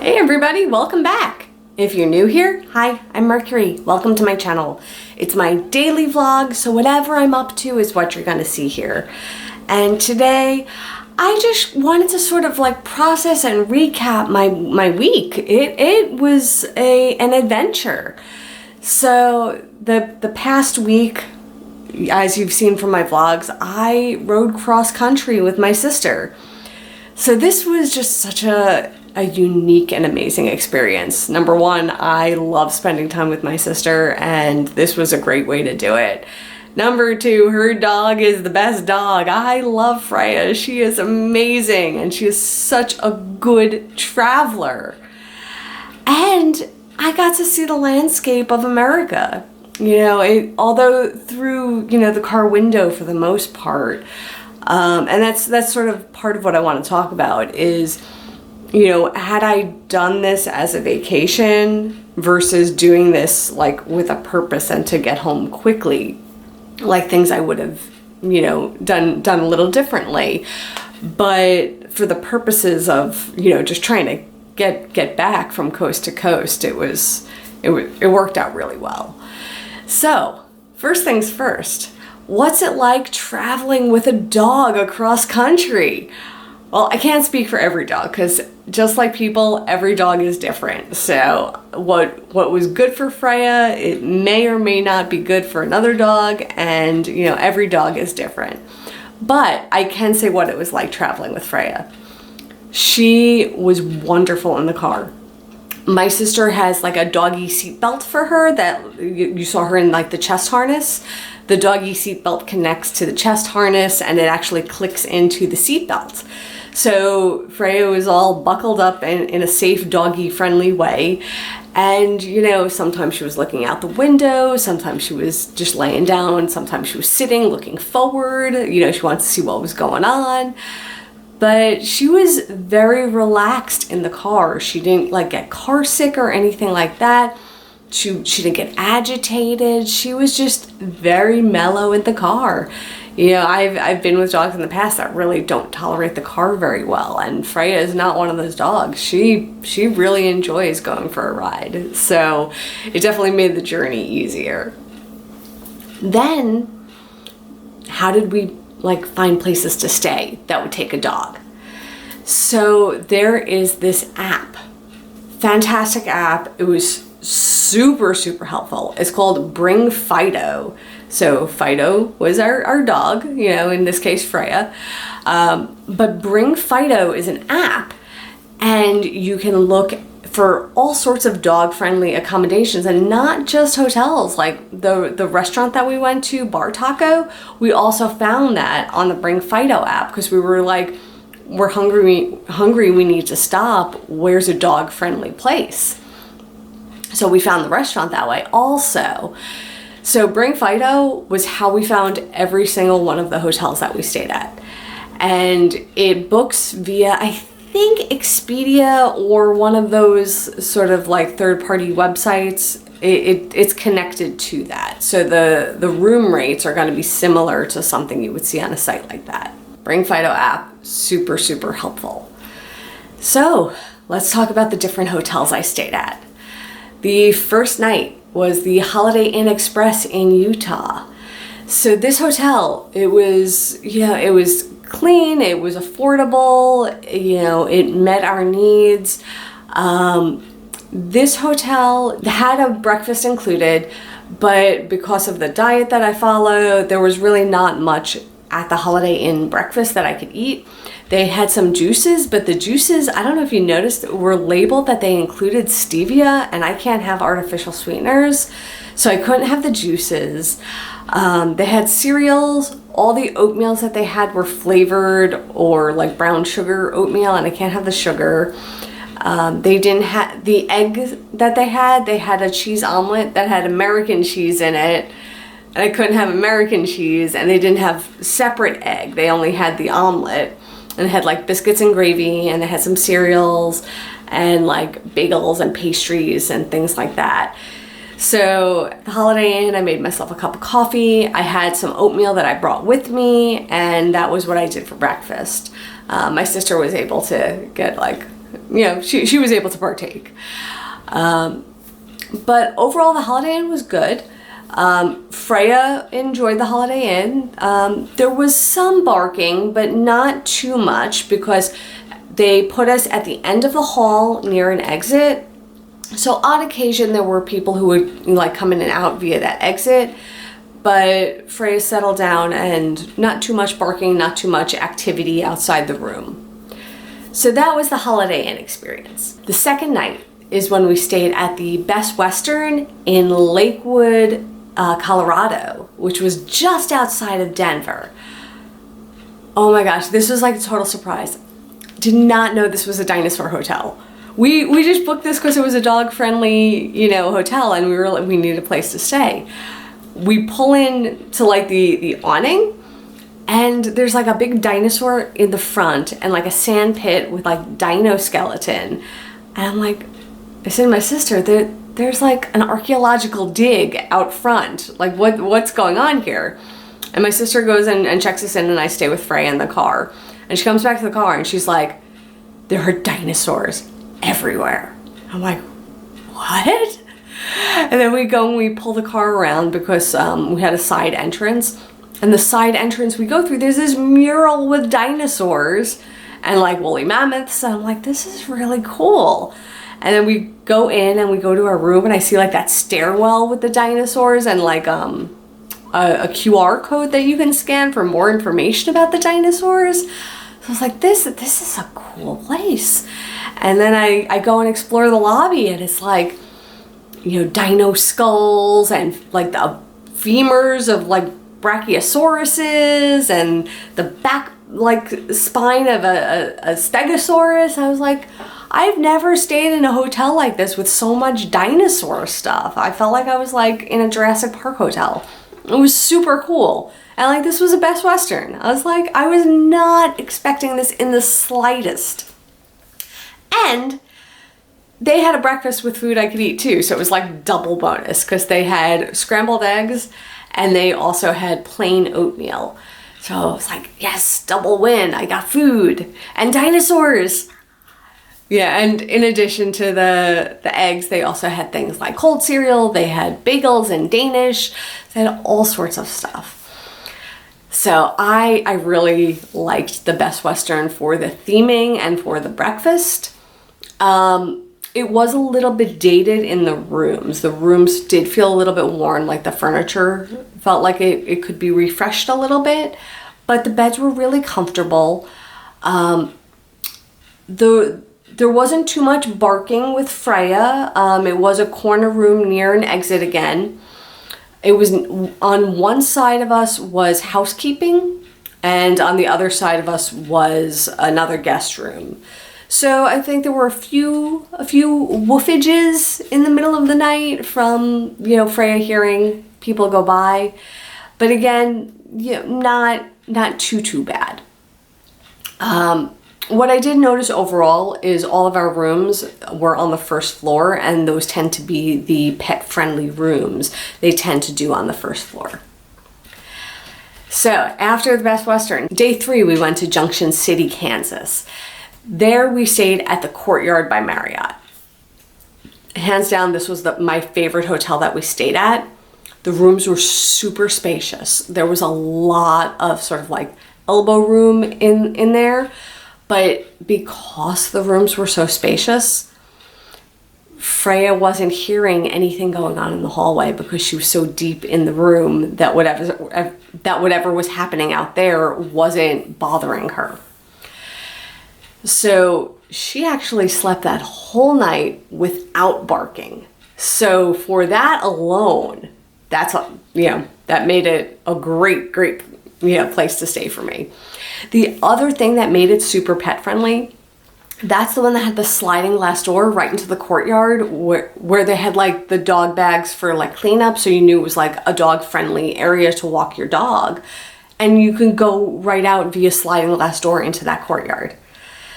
Hey everybody, welcome back. If you're new here, hi, I'm Mercury. Welcome to my channel. It's my daily vlog, so whatever I'm up to is what you're gonna see here. And today, I just wanted to sort of like process and recap my week. It was an adventure. So the past week, as you've seen from my vlogs, I rode cross country with my sister. So this was just such a unique and amazing experience. Number one, I love spending time with my sister, and this was a great way to do it. Number two, her dog is the best dog. I love Freya. She is amazing, and she is such a good traveler. And I got to see the landscape of America. You know, although through, the car window for the most part. And that's sort of part of what I want to talk about is, had I done this as a vacation versus doing this like with a purpose and to get home quickly, like things I would have, done a little differently. But for the purposes of, just trying to get back from coast to coast, it worked out really well. So, first things first, what's it like traveling with a dog across country? Well, I can't speak for every dog because just like people, every dog is different. So what was good for Freya, it may or may not be good for another dog, and every dog is different. But I can say what it was like traveling with Freya. She was wonderful in the car. My sister has like a doggy seatbelt for her that you saw her in like the chest harness. The doggy seatbelt connects to the chest harness and it actually clicks into the seatbelt. So Freya was all buckled up in a safe doggy friendly way. And, sometimes she was looking out the window, sometimes she was just laying down, sometimes she was sitting, looking forward. She wanted to see what was going on. But she was very relaxed in the car. She didn't get car sick or anything like that. She didn't get agitated. She was just very mellow in the car. I've been with dogs in the past that really don't tolerate the car very well, and Freya is not one of those dogs. She really enjoys going for a ride. So it definitely made the journey easier. Then, how did we find places to stay that would take a dog? So there is this app, fantastic app. It was super helpful. It's called Bring Fido. So Fido was our dog, in this case Freya. But Bring Fido is an app, and you can look for all sorts of dog-friendly accommodations, and not just hotels. Like the restaurant that we went to, Bar Taco, we also found that on the Bring Fido app because we were like, we're hungry, we need to stop. Where's a dog-friendly place? So we found the restaurant that way also. So Bring Fido was how we found every single one of the hotels that we stayed at. And it books via, I think, Expedia or one of those sort of third-party websites. It's connected to that. So the room rates are going to be similar to something you would see on a site like that. Bring Fido app, super helpful. So let's talk about the different hotels I stayed at. The first night was the Holiday Inn Express in Utah. So this hotel, it was clean, it was affordable, it met our needs. This hotel had a breakfast included, but because of the diet that I follow, there was really not much at the Holiday Inn breakfast that I could eat. They had some juices, but the juices, I don't know if you noticed, were labeled that they included stevia, and I can't have artificial sweeteners, so I couldn't have the juices. They had cereals. All the oatmeals that they had were flavored or brown sugar oatmeal, and I can't have the sugar. They didn't have the eggs that they had a cheese omelet that had American cheese in it, and I couldn't have American cheese, and they didn't have separate egg. They only had the omelet, and it had biscuits and gravy, and it had some cereals and bagels and pastries and things like that. So at the Holiday Inn, I made myself a cup of coffee. I had some oatmeal that I brought with me, and that was what I did for breakfast. My sister was able to get she was able to partake. But overall, the Holiday Inn was good. Freya enjoyed the Holiday Inn. There was some barking, but not too much because they put us at the end of the hall near an exit. So on occasion, there were people who would like come in and out via that exit. But Freya settled down and not too much barking, not too much activity outside the room. So that was the Holiday Inn experience. The second night is when we stayed at the Best Western in Lakewood, Colorado, which was just outside of Denver. Oh my gosh, this was like a total surprise. Did not know this was a dinosaur hotel. We just booked this because it was a dog-friendly, hotel, and we needed a place to stay. We pull in to like the awning, and there's like a big dinosaur in the front and like a sand pit with like dino skeleton. And I'm like, I said to my sister, there's like an archaeological dig out front. Like what's going on here? And my sister goes and checks us in, and I stay with Freya in the car. And she comes back to the car and she's like, there are dinosaurs everywhere. I'm like, what? And then we go and we pull the car around because we had a side entrance. And the side entrance we go through, there's this mural with dinosaurs and like woolly mammoths. And I'm like, this is really cool. And then we go in and we go to our room, and I see like that stairwell with the dinosaurs and like a QR code that you can scan for more information about the dinosaurs. So I was like, this is a cool place. And then I go and explore the lobby, and it's like, dino skulls and like the femurs of like brachiosauruses and the back like spine of a stegosaurus. I was like, I've never stayed in a hotel like this with so much dinosaur stuff. I felt like I was like in a Jurassic Park hotel. It was super cool. And like, this was a Best Western. I was like, I was not expecting this in the slightest. And they had a breakfast with food I could eat too. So it was like double bonus because they had scrambled eggs and they also had plain oatmeal. So I was like, yes, double win. I got food and dinosaurs. Yeah, and in addition to the eggs, they also had things like cold cereal, they had bagels and Danish, they had all sorts of stuff. So I really liked the Best Western for the theming and for the breakfast. It was a little bit dated in the rooms. The rooms did feel a little bit worn, like the furniture felt like it could be refreshed a little bit, but the beds were really comfortable. There wasn't too much barking with Freya. It was a corner room near an exit again. It was on one side of us was housekeeping, and on the other side of us was another guest room. So I think there were a few woofages in the middle of the night from Freya hearing people go by, but again, not too bad. What I did notice overall is all of our rooms were on the first floor, and those tend to be the pet-friendly rooms they tend to do on the first floor. So after the Best Western, day 3, we went to Junction City, Kansas. There we stayed at the Courtyard by Marriott. Hands down, this was my favorite hotel that we stayed at. The rooms were super spacious. There was a lot of sort of like elbow room in there. But because the rooms were so spacious, Freya wasn't hearing anything going on in the hallway because she was so deep in the room that whatever was happening out there wasn't bothering her. So she actually slept that whole night without barking. So for that alone, that made it a great place to stay for me. The other thing that made it super pet friendly, that's the one that had the sliding glass door right into the courtyard where they had like the dog bags for like cleanup, so you knew it was like a dog friendly area to walk your dog, and you can go right out via sliding glass door into that courtyard.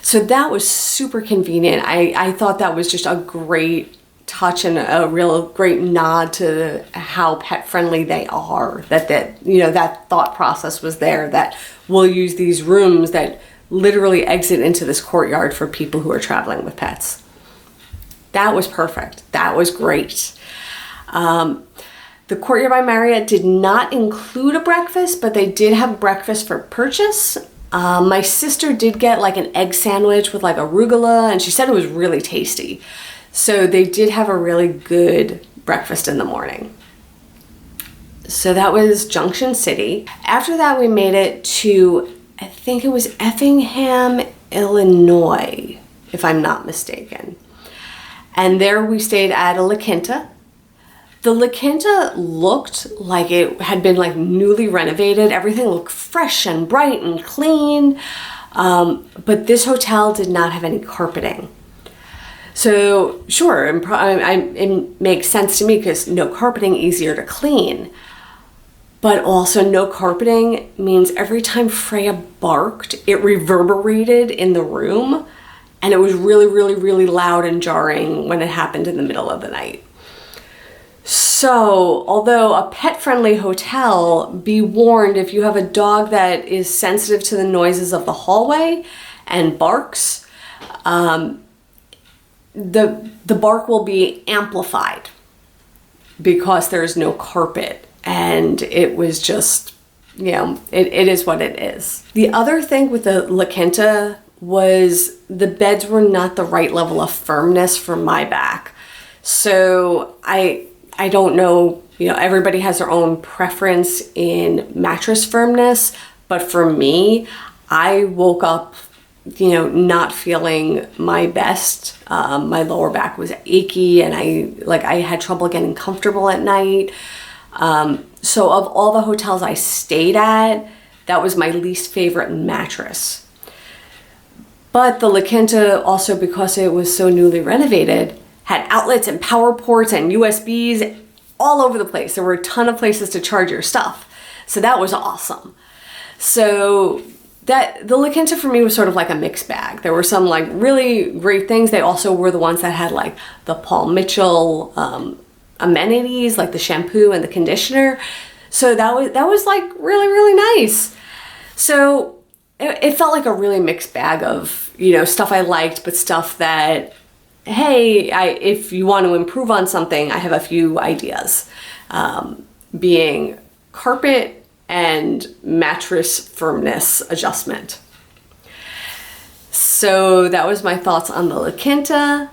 So that was super convenient. I thought that was just a great touch and a real great nod to how pet friendly they are. That thought process was there, that we'll use these rooms that literally exit into this courtyard for people who are traveling with pets. That was perfect. That was great. The Courtyard by Marriott did not include a breakfast, but they did have breakfast for purchase. My sister did get like an egg sandwich with like arugula, and she said it was really tasty. So they did have a really good breakfast in the morning. So that was Junction City. After that, we made it to, I think it was Effingham, Illinois, if I'm not mistaken. And there we stayed at a La Quinta. The La Quinta looked like it had been like newly renovated. Everything looked fresh and bright and clean. But this hotel did not have any carpeting. So sure, it makes sense to me because no carpeting, easier to clean. But also no carpeting means every time Freya barked, it reverberated in the room. And it was really, really, really loud and jarring when it happened in the middle of the night. So, although a pet-friendly hotel, be warned if you have a dog that is sensitive to the noises of the hallway and barks, the bark will be amplified because there's no carpet. And it was just, it is what it is. The other thing with the La Quinta was the beds were not the right level of firmness for my back. So I don't know, everybody has their own preference in mattress firmness, but for me, I woke up, not feeling my best. My lower back was achy and I had trouble getting comfortable at night. So of all the hotels I stayed at, that was my least favorite mattress. But the La Quinta, also because it was so newly renovated, had outlets and power ports and USBs all over the place. There were a ton of places to charge your stuff. So that was awesome. So the La Quinta for me was sort of like a mixed bag. There were some like really great things. They also were the ones that had like the Paul Mitchell amenities, like the shampoo and the conditioner. So that was like really, really nice. So it felt like a really mixed bag of, stuff I liked, but stuff that, hey, if you want to improve on something, I have a few ideas, being carpet and mattress firmness adjustment. So that was my thoughts on the La Quinta.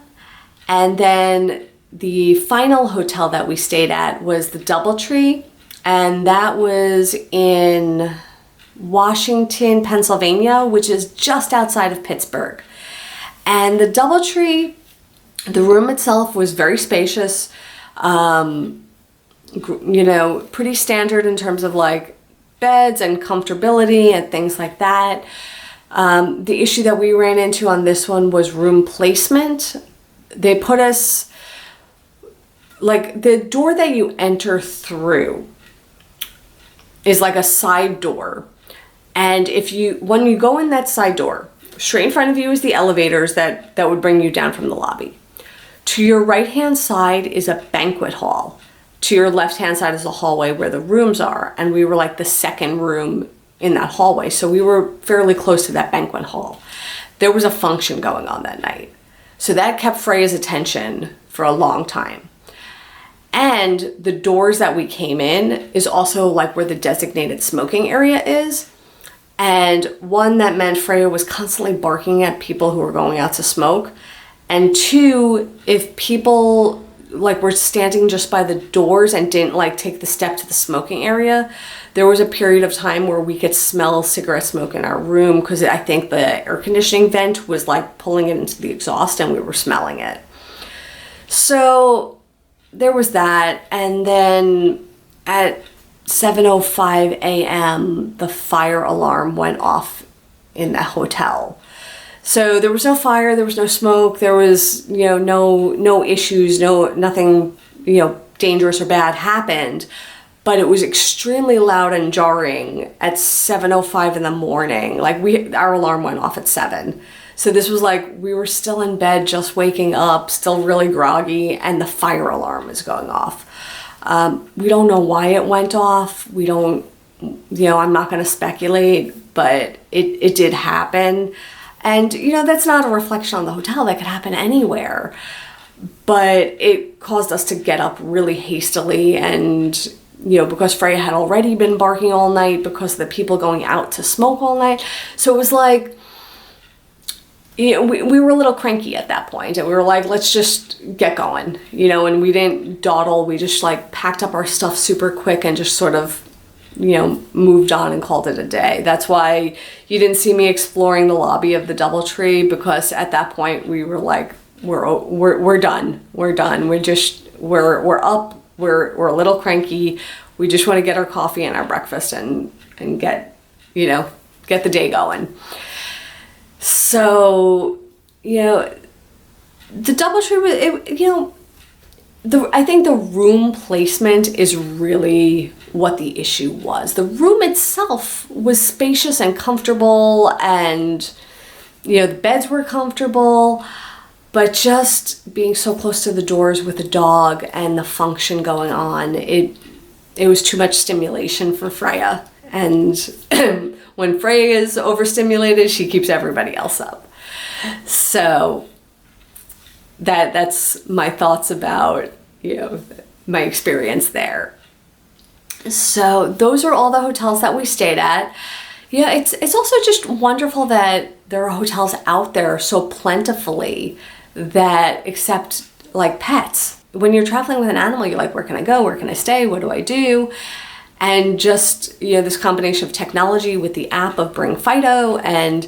And then the final hotel that we stayed at was the DoubleTree, and that was in Washington, Pennsylvania, which is just outside of Pittsburgh. And the DoubleTree, the room itself was very spacious, pretty standard in terms of like beds and comfortability and things like that. The issue that we ran into on this one was room placement. They put us, like the door that you enter through is like a side door. And when you go in that side door, straight in front of you is the elevators that would bring you down from the lobby. To your right-hand side is a banquet hall. To your left-hand side is a hallway where the rooms are. And we were like the second room in that hallway. So we were fairly close to that banquet hall. There was a function going on that night. So that kept Freya's attention for a long time. And the doors that we came in is also like where the designated smoking area is. And one, that meant Freya was constantly barking at people who were going out to smoke. And two, if people like were standing just by the doors and didn't like take the step to the smoking area, there was a period of time where we could smell cigarette smoke in our room because I think the air conditioning vent was like pulling it into the exhaust and we were smelling it. So there was that. And then at 7:05 a.m., the fire alarm went off in the hotel. So there was no fire, there was no smoke, there was, no issues, nothing, dangerous or bad happened. But it was extremely loud and jarring at 7:05 in the morning. Like our alarm went off at 7. So this was like, we were still in bed, just waking up, still really groggy, and the fire alarm was going off. We don't know why it went off. We don't, I'm not going to speculate, but it did happen. And, that's not a reflection on the hotel. That could happen anywhere. But it caused us to get up really hastily, and because Freya had already been barking all night because of the people going out to smoke all night. So it was like, we were a little cranky at that point, and we were like, let's just get going, and we didn't dawdle. We just like packed up our stuff super quick and just sort of, moved on and called it a day. That's why you didn't see me exploring the lobby of the DoubleTree, because at that point we were like, we're done. We're done. We're up. We're a little cranky. We just want to get our coffee and our breakfast and get the day going. So, the DoubleTree was, I think the room placement is really what the issue was. The room itself was spacious and comfortable, and, the beds were comfortable. But just being so close to the doors with the dog and the function going on, it was too much stimulation for Freya. And when Freya is overstimulated, she keeps everybody else up. So that's my thoughts about, my experience there. So those are all the hotels that we stayed at. Yeah, it's also just wonderful that there are hotels out there so plentifully that accept like pets. When you're traveling with an animal, you're like, where can I go? Where can I stay? What do I do? And just, this combination of technology with the app of Bring Fido, and,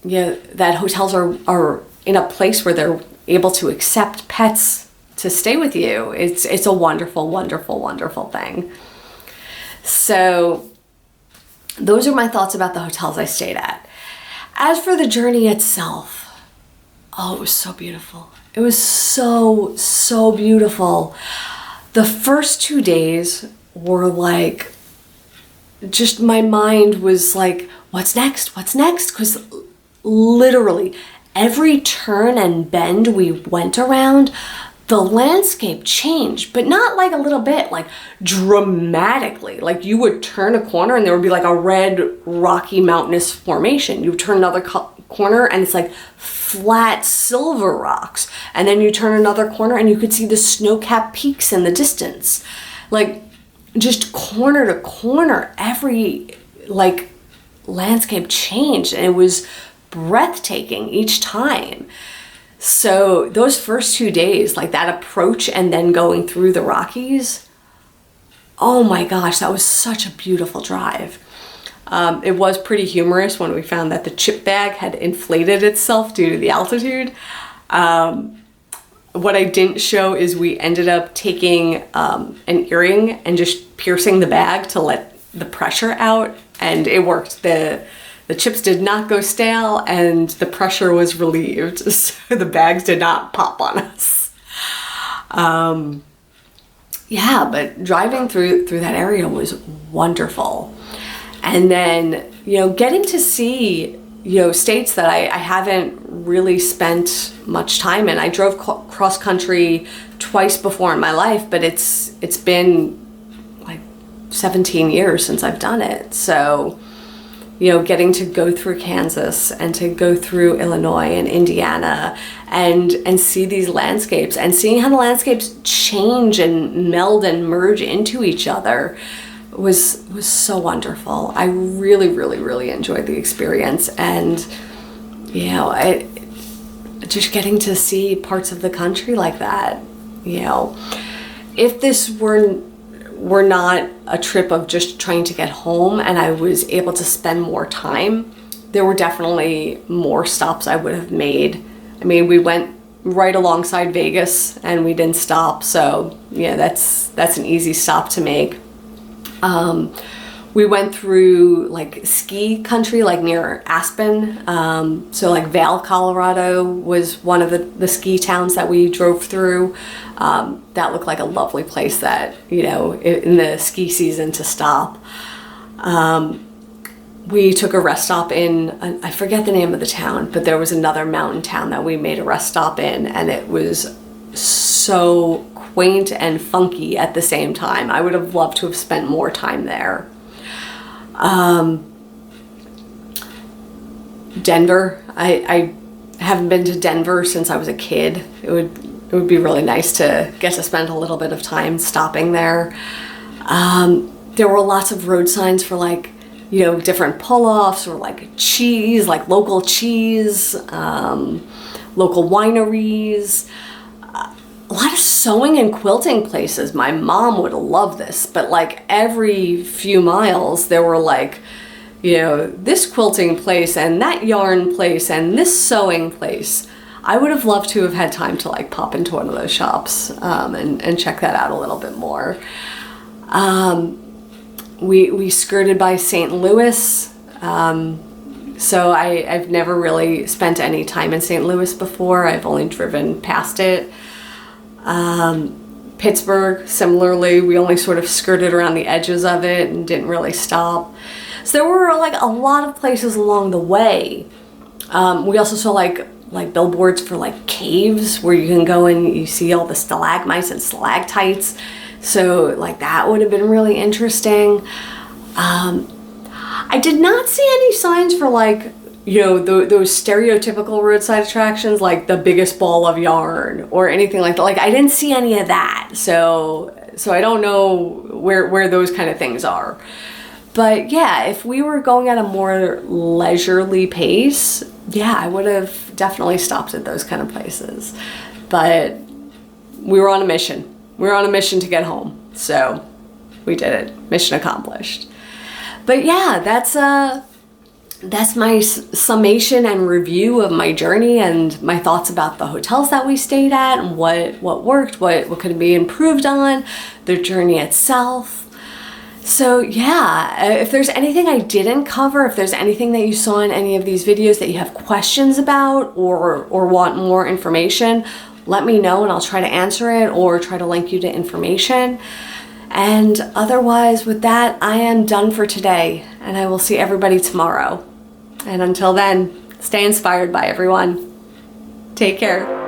that hotels are in a place where they're able to accept pets to stay with you. It's a wonderful, wonderful, wonderful thing. So those are my thoughts about the hotels I stayed at. As for the journey itself, it was so beautiful. It was so, so beautiful. The first 2 days were like, just my mind was like, what's next? What's next? Because literally every turn and bend we went around, the landscape changed, but not like a little bit, like dramatically. Like you would turn a corner and there would be like a red rocky mountainous formation. You would turn another corner and it's like flat silver rocks. And then you turn another corner and you could see the snow-capped peaks in the distance. Like just corner to corner, every like landscape changed, and it was breathtaking each time. So those first 2 days, like that approach and then going through the Rockies, oh my gosh, that was such a beautiful drive. It was pretty humorous when we found that the chip bag had inflated itself due to the altitude. What I didn't show is we ended up taking an earring and just piercing the bag to let the pressure out, and it worked. The chips did not go stale and the pressure was relieved, so the bags did not pop on us. Yeah, but driving through that area was wonderful. And then, getting to see, states that I haven't really spent much time in. I drove cross country twice before in my life, but it's been like 17 years since I've done it. So, getting to go through Kansas and to go through Illinois and Indiana and see these landscapes and seeing how the landscapes change and meld and merge into each other was so wonderful. I really, really, really enjoyed the experience. And, just getting to see parts of the country like that, if this were not a trip of just trying to get home and I was able to spend more time, there were definitely more stops I would have made. I mean, we went right alongside Vegas and we didn't stop, so that's an easy stop to make. We went through like ski country, like near Aspen. So like Vail, Colorado was one of the ski towns that we drove through. That looked like a lovely place that, in the ski season to stop. we took a rest stop in, I forget the name of the town, but there was another mountain town that we made a rest stop in, and it was so quaint and funky at the same time. I would have loved to have spent more time there. Denver, I haven't been to Denver since I was a kid. It would be really nice to get to spend a little bit of time stopping there. There were lots of road signs for like, you know, different pull-offs or like cheese, like local cheese, local wineries, a lot of sewing and quilting places. My mom would love this, but like every few miles there were like, you know, this quilting place and that yarn place and this sewing place. I would have loved to have had time to like pop into one of those shops and check that out a little bit more. We skirted by St. Louis, so I've never really spent any time in St. Louis before. I've only driven past it. Pittsburgh, similarly, we only sort of skirted around the edges of it and didn't really stop. So there were like a lot of places along the way. We also saw like billboards for like caves where you can go and you see all the stalagmites and stalactites. So like that would have been really interesting. I did not see any signs for like, you know, those stereotypical roadside attractions like the biggest ball of yarn or anything like that. Like I didn't see any of that. So I don't know where those kind of things are. But yeah, if we were going at a more leisurely pace, yeah, I would have definitely stopped at those kind of places. But we were on a mission. We were on a mission to get home. So we did it. Mission accomplished. But yeah, that's my summation and review of my journey and my thoughts about the hotels that we stayed at and what worked, what could be improved on, the journey itself. So yeah, if there's anything I didn't cover, if there's anything that you saw in any of these videos that you have questions about or want more information, let me know and I'll try to answer it or try to link you to information. And otherwise, with that, I am done for today and I will see everybody tomorrow. And until then, stay inspired by everyone. Take care.